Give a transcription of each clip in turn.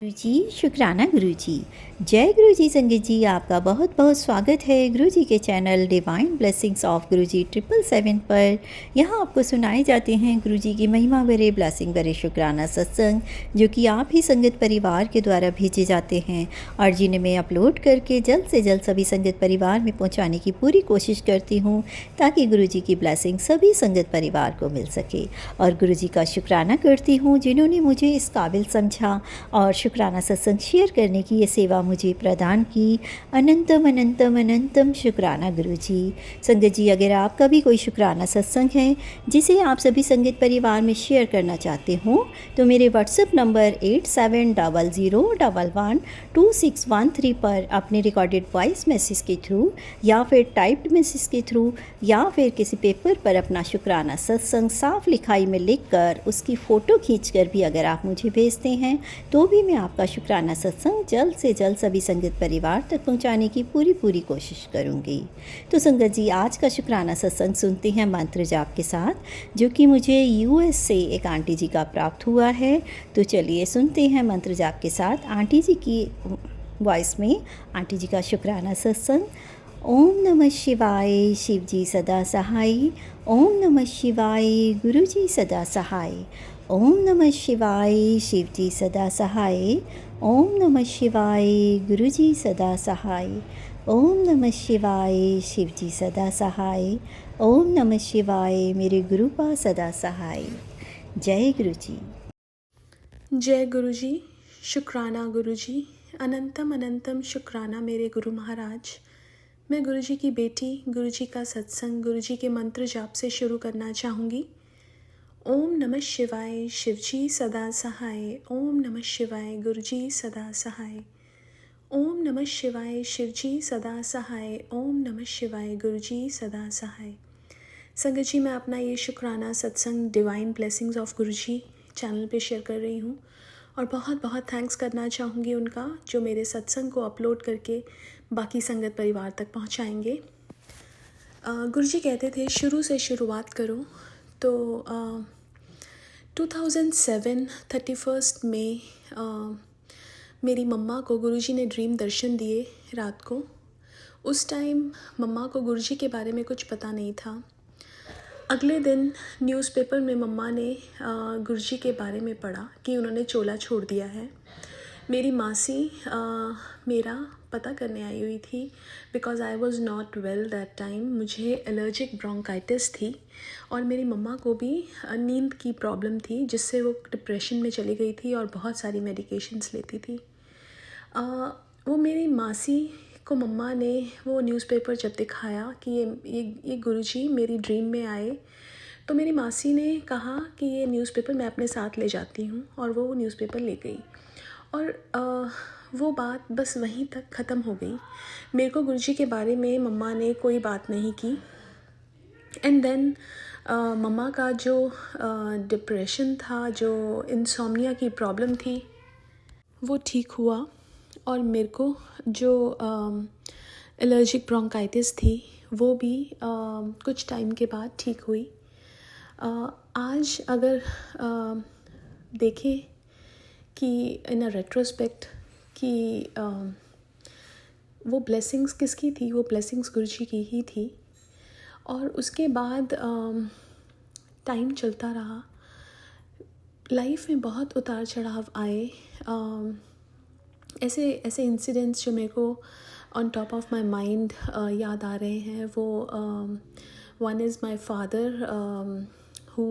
गुरुजी शुक्राना गुरुजी। जय गुरुजी संगत जी, आपका बहुत बहुत स्वागत है गुरुजी के चैनल डिवाइन ब्लेसिंग्स ऑफ गुरुजी 777 पर। यहाँ आपको सुनाए जाते हैं गुरुजी की महिमा भरे ब्लेसिंग भरे शुक्राना सत्संग, जो कि आप ही संगत परिवार के द्वारा भेजे जाते हैं और जिन्हें मैं अपलोड करके जल्द से जल्द सभी संगत परिवार में पहुँचाने की पूरी कोशिश करती हूँ, ताकि गुरुजी की ब्लेसिंग सभी संगत परिवार को मिल सके। और गुरुजी का शुक्राना करती हूँ जिन्होंने मुझे इस काबिल समझा और शुक्राना सत्संग शेयर करने की ये सेवा मुझे प्रदान की। अनंतम अनंतम अनंतम शुक्राना गुरुजी। संगत जी, अगर आपका भी कोई शुक्राना सत्संग है जिसे आप सभी संगत परिवार में शेयर करना चाहते हो, तो मेरे व्हाट्सएप नंबर 8700112613 पर अपने रिकॉर्डेड वॉइस मैसेज के थ्रू या फिर टाइप्ड मैसेज के थ्रू या फिर किसी पेपर पर अपना शुक्राना सत्संग साफ लिखाई में लिखकर उसकी फ़ोटो खींचकर भी अगर आप मुझे भेजते हैं, तो भी मैं आपका शुक्राना सत्संग जल्द से जल्द सभी संगत परिवार तक पहुंचाने की पूरी कोशिश करूंगी। तो संगत जी, आज का शुक्राना सत्संग सुनते हैं मंत्र जाप के साथ, जो कि मुझे यूएस से एक आंटी जी का प्राप्त हुआ है। तो चलिए सुनते हैं मंत्र जाप के साथ आंटी जी की वॉइस में आंटी जी का शुक्राना सत्संग। ओम नमः शिवाय, शिव जी सदा सहाय। ओम नमः शिवाय, गुरु जी सदा सहाय। ओम नमः शिवाय, शिव जी सदा सहाय। ओम नमः शिवाय, गुरु जी सदा सहाय। ओम नमः शिवाय, शिव जी सदा सहाय। ओम नमः शिवाय, मेरे गुरु पा सदा सहाय। जय गुरु जी। जय गुरु जी। शुक्राना गुरु जी। अनंतम अनंतम शुक्राना मेरे गुरु महाराज। मैं गुरु जी की बेटी, गुरु जी का सत्संग गुरु जी के मंत्र जाप से शुरू करना चाहूँगी। ओम नमः शिवाय, शिव जी सदा सहाय। ओम नमः शिवाय, गुरु जी सदा सहाय। ओम नमः शिवाय, शिव जी सदा सहाय। ओम नमः शिवाय, गुरु जी सदा सहाय। संगत जी, मैं अपना ये शुक्राना सत्संग divine blessings of Guru ji channel पे शेयर कर रही हूँ और बहुत बहुत थैंक्स करना चाहूँगी उनका, जो मेरे सत्संग को अपलोड करके बाकी संगत परिवार तक पहुँचाएंगे। गुरु जी कहते थे शुरू से शुरुआत करो। तो 2007 31 मई मेरी मम्मा को गुरुजी ने ड्रीम दर्शन दिए रात को। उस टाइम मम्मा को गुरुजी के बारे में कुछ पता नहीं था। अगले दिन न्यूज़पेपर में मम्मा ने गुरुजी के बारे में पढ़ा कि उन्होंने चोला छोड़ दिया है। मेरी मासी मेरा पता करने आई हुई थी, because I was not well that time. मुझे एलर्जिक ब्रोंकाइटिस थी और मेरी मम्मा को भी नींद की प्रॉब्लम थी, जिससे वो डिप्रेशन में चली गई थी और बहुत सारी मेडिकेशंस लेती थी। वो मेरी मासी को मम्मा ने वो न्यूज़पेपर जब दिखाया कि ये गुरुजी मेरी ड्रीम में आए, तो मेरी मासी ने कहा कि ये न्यूज़पेपर मैं अपने साथ ले जाती हूँ, और वो न्यूज़पेपर ले गई। और वो बात बस वहीं तक ख़त्म हो गई। मेरे को गुरुजी के बारे में मम्मा ने कोई बात नहीं की। एंड देन मम्मा का जो डिप्रेशन था, जो इंसोम्निया की प्रॉब्लम थी, वो ठीक हुआ। और मेरे को जो एलर्जिक ब्रोंकाइटिस थी, वो भी कुछ टाइम के बाद ठीक हुई। आज अगर देखें कि इन अ रेट्रोस्पेक्ट कि वो ब्लेसिंग्स किसकी थी, वो ब्लेसिंग्स गुरुजी की ही थी। और उसके बाद टाइम चलता रहा। लाइफ में बहुत उतार चढ़ाव आए। ऐसे इंसिडेंट्स जो मेरे को on top of my mind याद आ रहे हैं, वो one is my father who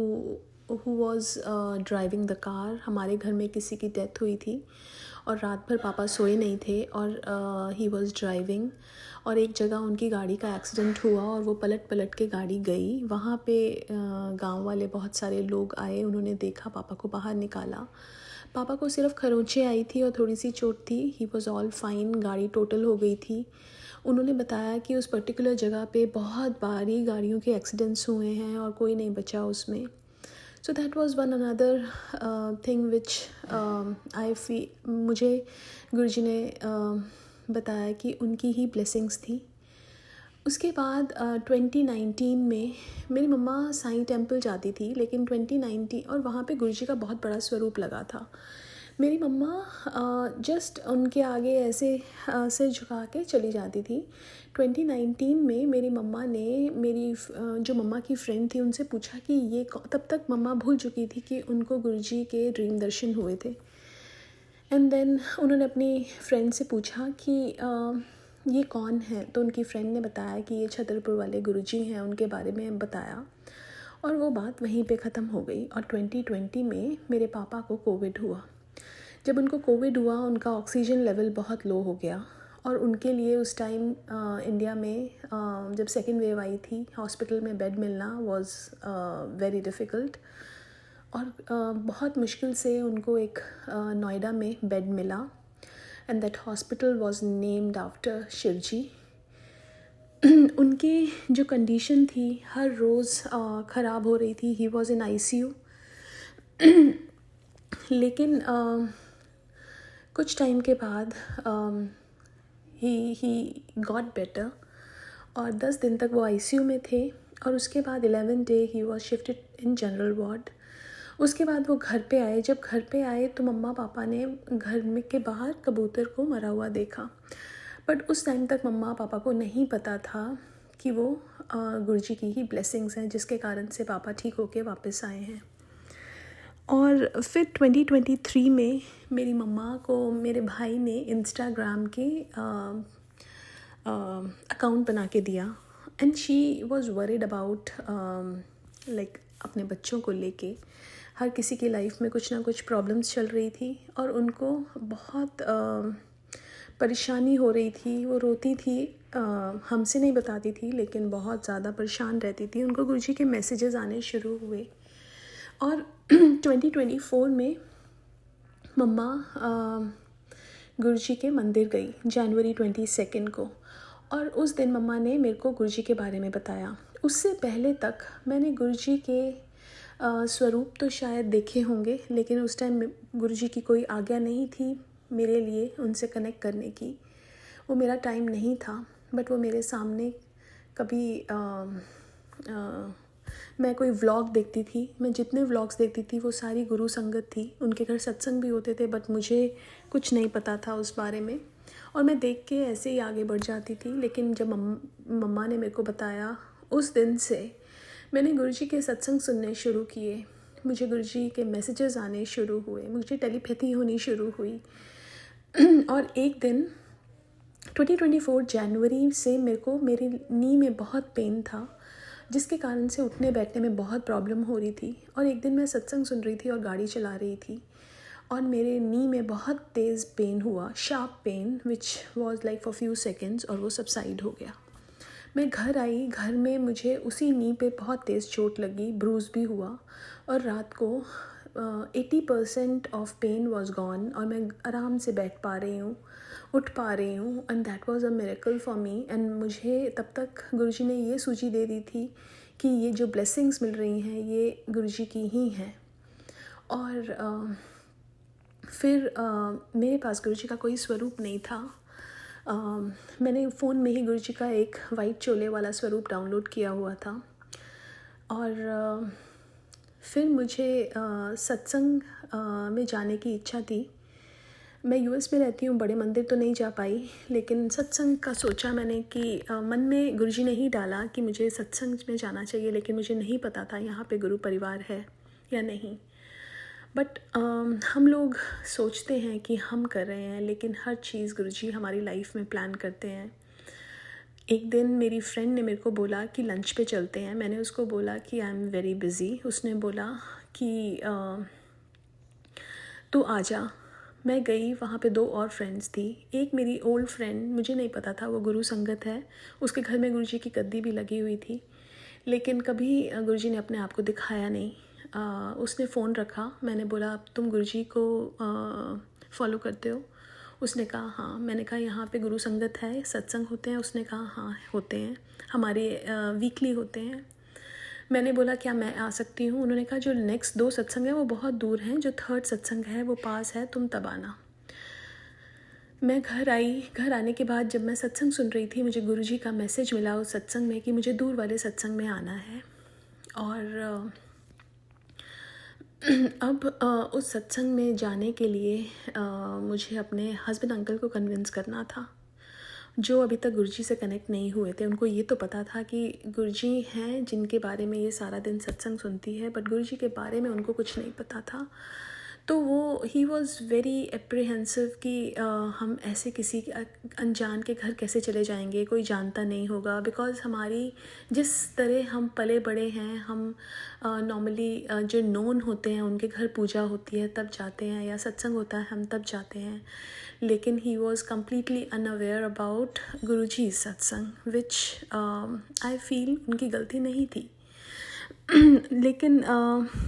was driving the car. हमारे घर में किसी की डेथ हुई थी और रात भर पापा सोए नहीं थे, और ही वॉज़ ड्राइविंग, और एक जगह उनकी गाड़ी का एक्सीडेंट हुआ और वो पलट के गाड़ी गई। वहाँ पे गांव वाले बहुत सारे लोग आए, उन्होंने देखा, पापा को बाहर निकाला। पापा को सिर्फ खरोंचे आई थी और थोड़ी सी चोट थी। He was all fine. गाड़ी टोटल हो गई थी। उन्होंने बताया कि उस पर्टिकुलर जगह पे बहुत बारी गाड़ियों के एक्सीडेंट्स हुए हैं और कोई नहीं बचा उसमें। So that was one another thing which मुझे गुरुजी ने बताया कि उनकी ही ब्लेसिंग्स थी। उसके बाद 2019 में मेरी मम्मा साईं टेम्पल जाती थी, लेकिन 2019 और वहाँ पे गुरुजी का बहुत बड़ा स्वरूप लगा था। मेरी मम्मा जस्ट उनके आगे ऐसे सिर झुका के चली जाती थी। 2019 में मेरी मम्मा ने जो मम्मा की फ्रेंड थी उनसे पूछा कि तब तक मम्मा भूल चुकी थी कि उनको गुरुजी के ड्रीम दर्शन हुए थे। एंड देन उन्होंने अपनी फ्रेंड से पूछा कि ये कौन है, तो उनकी फ्रेंड ने बताया कि ये छतरपुर वाले गुरुजी हैं, उनके बारे में बताया और वो बात वहीं पे ख़त्म हो गई। और 2020 में मेरे पापा को कोविड हुआ। जब उनको कोविड हुआ उनका ऑक्सीजन लेवल बहुत लो हो गया और उनके लिए उस टाइम इंडिया में जब सेकेंड वेव आई थी हॉस्पिटल में बेड मिलना वाज वेरी डिफ़िकल्ट। और बहुत मुश्किल से उनको एक नोएडा में बेड मिला and that hospital was named after Shivji. उनकी जो कंडीशन थी हर रोज़ ख़राब हो रही थी। He was in ICU। लेकिन कुछ टाइम के बाद ही गॉट बेटर और 10 दिन तक वो ICU में थे और उसके बाद 11 day he was shifted in general ward. उसके बाद वो घर पे आए। जब घर पे आए तो मम्मा पापा ने घर में के बाहर कबूतर को मरा हुआ देखा। बट उस टाइम तक मम्मा पापा को नहीं पता था कि वो गुरुजी की ही ब्लेसिंग्स हैं जिसके कारण से पापा ठीक होके वापस आए हैं। और फिर 2023 में मेरी मम्मा को मेरे भाई ने इंस्टाग्राम के अकाउंट बना के दिया and she was worried about like अपने बच्चों को लेके। हर किसी की लाइफ में कुछ ना कुछ प्रॉब्लम्स चल रही थी और उनको बहुत परेशानी हो रही थी। वो रोती थी, हमसे नहीं बताती थी लेकिन बहुत ज़्यादा परेशान रहती थी। उनको गुरुजी के मैसेजेस आने शुरू हुए और 2024 में मम्मा गुरुजी के मंदिर गई जनवरी 22 को और उस दिन मम्मा ने मेरे को गुरुजी के बारे में बताया। उससे पहले तक मैंने गुरुजी के स्वरूप तो शायद देखे होंगे लेकिन उस टाइम गुरुजी की कोई आज्ञा नहीं थी मेरे लिए उनसे कनेक्ट करने की। वो मेरा टाइम नहीं था। बट वो मेरे सामने कभी मैं कोई व्लॉग देखती थी, मैं जितने व्लॉग्स देखती थी वो सारी गुरु संगत थी। उनके घर सत्संग भी होते थे बट मुझे कुछ नहीं पता था उस बारे में और मैं देख के ऐसे ही आगे बढ़ जाती थी। लेकिन जब मम्मा ने मेरे को बताया उस दिन से मैंने गुरुजी के सत्संग सुनने शुरू किए। मुझे गुरुजी के मैसेजेस आने शुरू हुए, मुझे टेलीपैथी होनी शुरू हुई। और एक दिन 2024 जनवरी से मेरी नी में बहुत पेन था जिसके कारण से उठने बैठने में बहुत प्रॉब्लम हो रही थी। और एक दिन मैं सत्संग सुन रही थी और गाड़ी चला रही थी और मेरे नी में बहुत तेज़ पेन हुआ, sharp pain which was like for few seconds और वो सबसाइड हो गया। मैं घर आई, घर में मुझे उसी नी पे बहुत तेज़ चोट लगी, ब्रूज भी हुआ और रात को 80% ऑफ पेन वॉज गॉन और मैं आराम से बैठ पा रही हूँ, उठ पा रही हूँ and that was a miracle for me. And मुझे तब तक गुरुजी ने ये सूझी दे दी थी कि ये जो ब्लेसिंग्स मिल रही हैं ये गुरुजी की ही हैं। और फिर मेरे पास गुरुजी का कोई स्वरूप नहीं था। मैंने फ़ोन में ही गुरुजी का एक वाइट चोले वाला स्वरूप डाउनलोड किया हुआ था। और फिर मुझे सत्संग में जाने की इच्छा थी। मैं US में रहती हूँ, बड़े मंदिर तो नहीं जा पाई लेकिन सत्संग का सोचा मैंने कि मन में गुरुजी ने ही डाला कि मुझे सत्संग में जाना चाहिए। लेकिन मुझे नहीं पता था यहाँ पे गुरु परिवार है या नहीं। बट हम लोग सोचते हैं कि हम कर रहे हैं लेकिन हर चीज़ गुरुजी हमारी लाइफ में प्लान करते हैं। एक दिन मेरी फ्रेंड ने मेरे को बोला कि लंच पे चलते हैं। मैंने उसको बोला कि आई एम वेरी बिज़ी। उसने बोला कि तू आ जा। मैं गई, वहाँ पे 2 और फ्रेंड्स थी। एक मेरी ओल्ड फ्रेंड, मुझे नहीं पता था वो गुरु संगत है, उसके घर में गुरुजी की गद्दी भी लगी हुई थी लेकिन कभी गुरुजी ने अपने आप को दिखाया नहीं। उसने फ़ोन रखा, मैंने बोला अब तुम गुरुजी को फॉलो करते हो? उसने कहा हाँ। मैंने कहा यहाँ पे गुरु संगत है, सत्संग होते हैं? उसने कहा हाँ होते हैं, हमारे वीकली होते हैं। मैंने बोला क्या मैं आ सकती हूँ? उन्होंने कहा जो नेक्स्ट 2 सत्संग है वो बहुत दूर हैं, जो 3rd सत्संग है वो पास है, तुम तब आना। मैं घर आई। घर आने के बाद जब मैं सत्संग सुन रही थी मुझे गुरुजी का मैसेज मिला उस सत्संग में कि मुझे दूर वाले सत्संग में आना है। और अब उस सत्संग में जाने के लिए मुझे अपने हस्बैंड अंकल को कन्विंस करना था, जो अभी तक गुरुजी से कनेक्ट नहीं हुए थे। उनको ये तो पता था कि गुरुजी हैं जिनके बारे में ये सारा दिन सत्संग सुनती है, बट गुरुजी के बारे में उनको कुछ नहीं पता था। तो वो ही वॉज़ वेरी एप्रीहेंसिव कि हम ऐसे किसी अनजान के घर कैसे चले जाएंगे, कोई जानता नहीं होगा। बिकॉज़ हमारी जिस तरह हम पले बड़े हैं, हम नॉर्मली जो नोन होते हैं उनके घर पूजा होती है तब जाते हैं, या सत्संग होता है हम तब जाते हैं। लेकिन he was completely unaware about Guruji satsang, which I feel उनकी गलती नहीं थी। लेकिन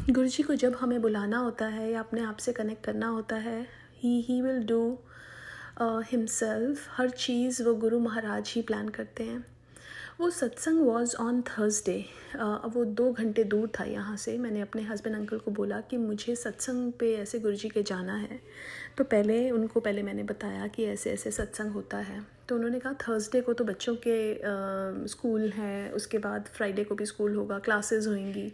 गुरुजी को जब हमें बुलाना होता है या अपने आप से कनेक्ट करना होता है, ही विल डू हिमसेल्फ। हर चीज़ वो गुरु महाराज ही प्लान करते हैं। वो सत्संग वॉज ऑन थर्सडे। अब वो 2 घंटे दूर था यहाँ से। मैंने अपने हस्बैंड अंकल को बोला कि मुझे सत्संग पे ऐसे गुरुजी के जाना है। तो पहले मैंने बताया कि ऐसे ऐसे सत्संग होता है। तो उन्होंने कहा थर्सडे को तो बच्चों के स्कूल है, उसके बाद फ्राइडे को भी स्कूल होगा, क्लासेस होंगी,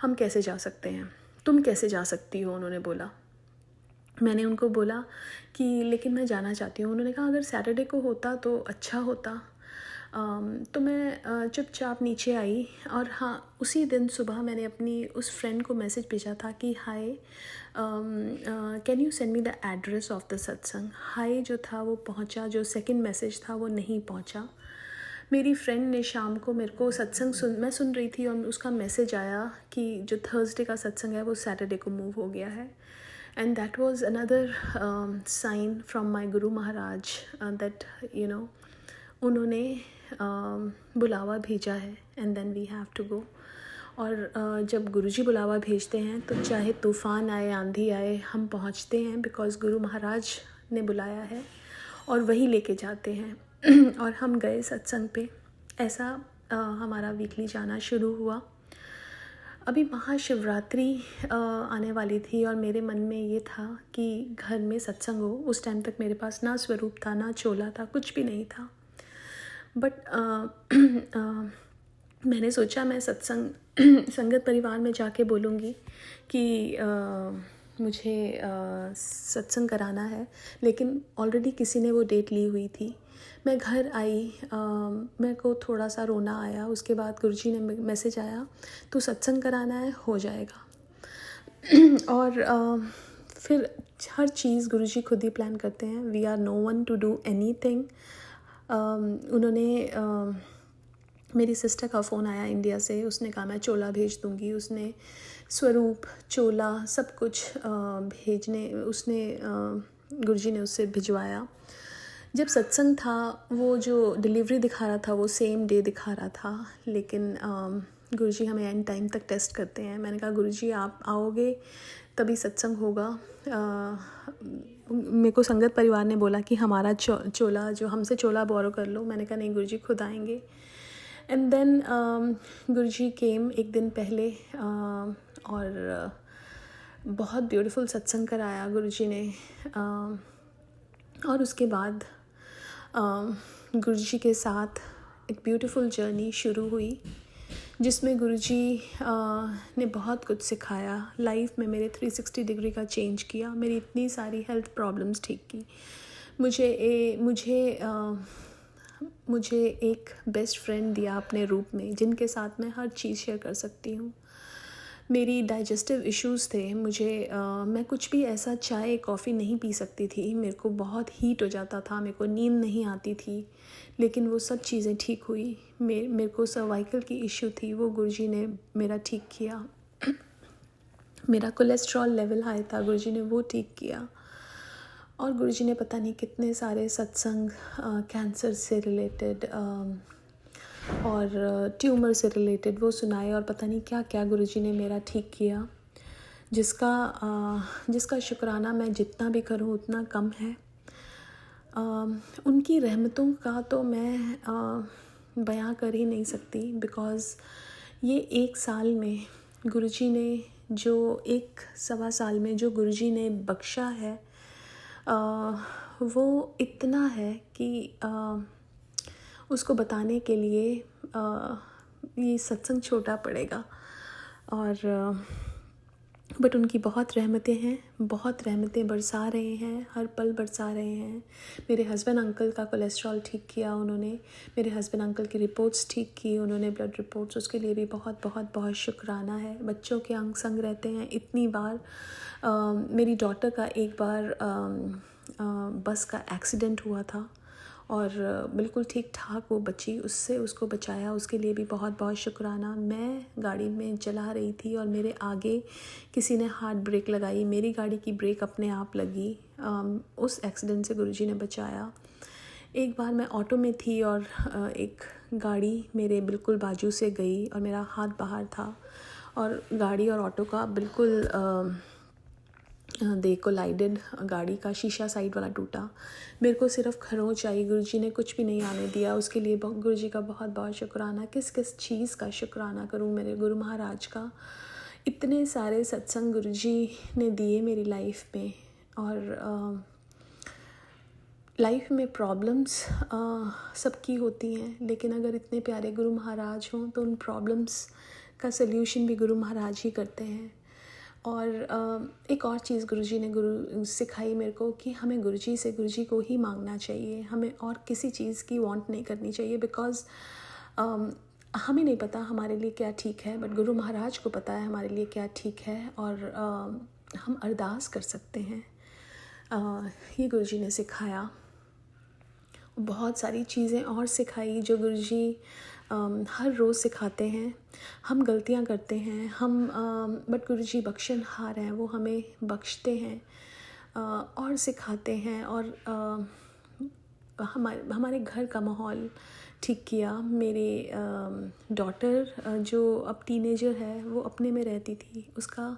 हम कैसे जा सकते हैं, तुम कैसे जा सकती हो, उन्होंने बोला। मैंने उनको बोला कि लेकिन मैं जाना चाहती हूँ। उन्होंने कहा अगर सैटरडे को होता तो अच्छा होता। तो मैं चुपचाप नीचे आई, और हाँ, उसी दिन सुबह मैंने अपनी उस फ्रेंड को मैसेज भेजा था कि hi, can you send me the address of the satsang. Hi जो था वो पहुँचा, जो सेकंड मैसेज था वो नहीं पहुँचा। मेरी फ्रेंड ने शाम को मेरे को सत्संग मैं सुन रही थी, और उसका मैसेज आया कि जो थर्सडे का सत्संग है वो सैटरडे को मूव हो गया है। And that was another sign from my guru Maharaj that उन्होंने बुलावा भेजा है, and then we have to go. और जब गुरुजी बुलावा भेजते हैं तो चाहे तूफ़ान आए, आंधी आए, हम पहुंचते हैं, बिकॉज़ गुरु महाराज ने बुलाया है और वही लेके जाते हैं। और हम गए सत्संग पे। ऐसा हमारा वीकली जाना शुरू हुआ। अभी महाशिवरात्रि आने वाली थी, और मेरे मन में ये था कि घर में सत्संग हो। उस टाइम तक मेरे पास ना स्वरूप था, ना चोला था, कुछ भी नहीं था। बट मैंने सोचा मैं सत्संग संगत परिवार में जाके बोलूँगी कि मुझे सत्संग कराना है। लेकिन ऑलरेडी किसी ने वो डेट ली हुई थी। मैं घर आई, मेरे को थोड़ा सा रोना आया। उसके बाद गुरुजी ने मैसेज आया, तो सत्संग कराना है, हो जाएगा। और फिर हर चीज़ गुरुजी खुद ही प्लान करते हैं। We are no one to do anything. उन्होंने मेरी सिस्टर का फ़ोन आया इंडिया से, उसने कहा मैं चोला भेज दूँगी। उसने स्वरूप, चोला सब कुछ गुरुजी ने उससे भिजवाया। जब सत्संग था, वो जो डिलीवरी दिखा रहा था वो सेम डे दिखा रहा था, लेकिन गुरुजी हमें एंड टाइम तक टेस्ट करते हैं। मैंने कहा गुरुजी आप आओगे तभी सत्संग होगा। मेरे को संगत परिवार ने बोला कि हमारा चोला जो हमसे चोला बोरो कर लो। मैंने कहा नहीं, गुरुजी खुद आएंगे। एंड देन गुरुजी केम एक दिन पहले, और बहुत ब्यूटीफुल सत्संग कराया गुरुजी ने। और उसके बाद गुरुजी के साथ एक ब्यूटीफुल जर्नी शुरू हुई, जिसमें गुरुजी ने बहुत कुछ सिखाया। लाइफ में मेरे 360 डिग्री का चेंज किया। मेरी इतनी सारी हेल्थ प्रॉब्लम्स ठीक की। मुझे एक बेस्ट फ्रेंड दिया अपने रूप में, जिनके साथ मैं हर चीज़ शेयर कर सकती हूँ। मेरी डाइजेस्टिव इश्यूज़ थे। मैं कुछ भी ऐसा चाय कॉफ़ी नहीं पी सकती थी। मेरे को बहुत हीट हो जाता था, मेरे को नींद नहीं आती थी। लेकिन वो सब चीज़ें ठीक हुई। मेरे को सर्वाइकल की इश्यू थी, वो गुरुजी ने मेरा ठीक किया। मेरा कोलेस्ट्रॉल लेवल हाई था, गुरुजी ने वो ठीक किया। और गुरुजी ने पता नहीं कितने सारे सत्संग कैंसर से रिलेटेड और ट्यूमर से रिलेटेड वो सुनाए, और पता नहीं क्या क्या गुरुजी ने मेरा ठीक किया, जिसका शुक्राना मैं जितना भी करूं उतना कम है। उनकी रहमतों का तो मैं बयां कर ही नहीं सकती, बिकॉज़ ये 1 साल में गुरुजी ने जो 1-1.25 साल में जो गुरुजी ने बख्शा है, वो इतना है कि उसको बताने के लिए ये सत्संग छोटा पड़ेगा। और बट उनकी बहुत रहमतें हैं, बहुत रहमतें बरसा रहे हैं, हर पल बरसा रहे हैं। मेरे हस्बैंड अंकल का कोलेस्ट्रॉल ठीक किया उन्होंने, मेरे हस्बैंड अंकल की रिपोर्ट्स ठीक की उन्होंने, ब्लड रिपोर्ट्स, उसके लिए भी बहुत बहुत बहुत शुक्राना है। बच्चों के अंग संग रहते हैं इतनी बार। मेरी डॉटर का एक बार बस का एक्सीडेंट हुआ था और बिल्कुल ठीक ठाक वो बची, उससे उसको बचाया, उसके लिए भी बहुत बहुत शुक्राना। मैं गाड़ी में चला रही थी और मेरे आगे किसी ने हार्ड ब्रेक लगाई, मेरी गाड़ी की ब्रेक अपने आप लगी। उस एक्सीडेंट से गुरुजी ने बचाया। एक बार मैं ऑटो में थी और एक गाड़ी मेरे बिल्कुल बाजू से गई और मेरा हाथ बाहर था और गाड़ी और ऑटो का बिल्कुल दे कोलाइडेड, गाड़ी का शीशा साइड वाला टूटा। मेरे को सिर्फ खरोंच आई, गुरुजी ने कुछ भी नहीं आने दिया। उसके लिए गुरुजी का बहुत बहुत शुक्राना। किस किस चीज़ का शुक्राना करूं, मेरे गुरु महाराज का। इतने सारे सत्संग गुरुजी ने दिए मेरी लाइफ में। और लाइफ में प्रॉब्लम्स सबकी होती हैं, लेकिन अगर इतने प्यारे गुरु महाराज हों तो उन प्रॉब्लम्स का सल्यूशन भी गुरु महाराज ही करते हैं। और एक और चीज़ गुरुजी ने सिखाई मेरे को कि हमें गुरुजी को ही मांगना चाहिए, हमें और किसी चीज़ की वांट नहीं करनी चाहिए। बिकॉज़ हमें नहीं पता हमारे लिए क्या ठीक है, बट गुरु महाराज को पता है हमारे लिए क्या ठीक है। और हम अरदास कर सकते हैं। ये गुरुजी ने सिखाया। बहुत सारी चीज़ें और सिखाई जो गुरुजी हर रोज़ सिखाते हैं। हम गलतियां करते हैं, बट गुरुजी बख्शनहार हैं, वो हमें बख्शते हैं और सिखाते हैं। और हमारे घर का माहौल ठीक किया। मेरे डॉटर जो अब टीनेजर है, वो अपने में रहती थी, उसका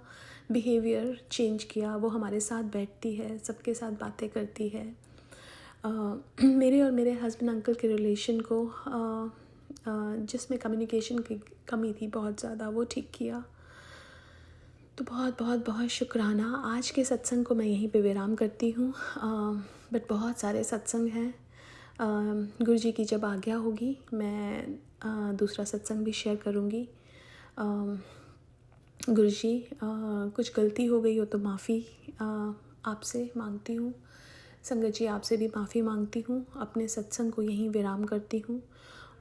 बिहेवियर चेंज किया। वो हमारे साथ बैठती है, सबके साथ बातें करती है। मेरे और मेरे हस्बैंड अंकल के रिलेशन को जिसमें कम्युनिकेशन की कमी थी बहुत ज़्यादा, वो ठीक किया। तो बहुत बहुत बहुत शुक्राना। आज के सत्संग को मैं यहीं पे विराम करती हूँ। बट बहुत सारे सत्संग हैं। गुरुजी की जब आज्ञा होगी मैं दूसरा सत्संग भी शेयर करूँगी। गुरुजी, कुछ गलती हो गई हो तो माफ़ी आपसे मांगती हूँ। संगत जी, आपसे भी माफ़ी मांगती हूँ। अपने सत्संग को यहीं विराम करती हूँ।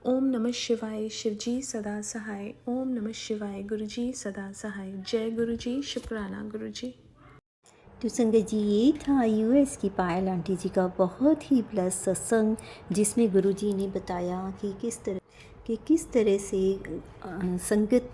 ओम नमः शिवाय, शिवजी सदा सहाय। ओम नमः शिवाय, गुरुजी सदा सहाय। जय गुरुजी, शुक्राना गुरुजी। तो संगत जी, ये था यूएस की पायल आंटी जी का बहुत ही प्लस सत्संग, जिसमें गुरुजी ने बताया कि किस तरह से संगत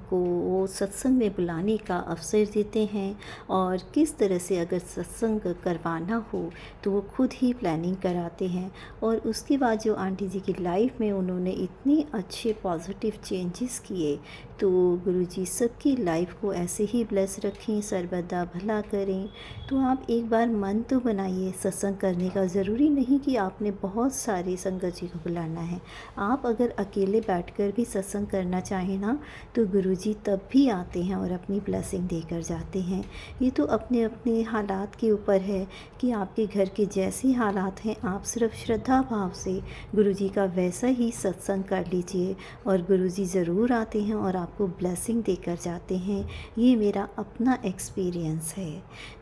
को वो सत्संग में बुलाने का अवसर देते हैं और किस तरह से अगर सत्संग करवाना हो तो वो खुद ही प्लानिंग कराते हैं। और उसके बाद जो आंटी जी की लाइफ में उन्होंने इतने अच्छे पॉजिटिव चेंजेस किए, तो गुरुजी सबकी लाइफ को ऐसे ही ब्लेस रखें, सर्वदा भला करें। तो आप एक बार मन तो बनाइए सत्संग करने का। ज़रूरी नहीं कि आपने बहुत सारे संगत जी को बुलाना है। आप अगर अकेले बैठकर भी सत्संग करना चाहें ना, तो गुरुजी तब भी आते हैं और अपनी ब्लेसिंग देकर जाते हैं। ये तो अपने अपने हालात के ऊपर है कि आपके घर के जैसे हालात हैं, आप सिर्फ श्रद्धा भाव से गुरुजी का वैसा ही सत्संग कर लीजिए और गुरुजी ज़रूर आते हैं और आपको ब्लेसिंग देकर जाते हैं। ये मेरा अपना एक्सपीरियंस है।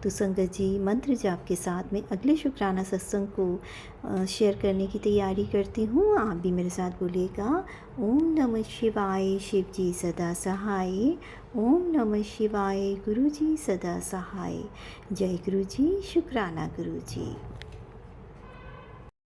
तो संगत जी, मंत्र जाप के साथ में अगले शुक्राना सत्संग को शेयर करने की तैयारी करती हूँ। आप भी मेरे साथ बोलिएगा। ओम नमः शिवाय, शिव जी सदा सहाय। ओम नमः शिवाय, गुरु जी सदा सहाय। जय गुरु जी, शुक्राना गुरु जी।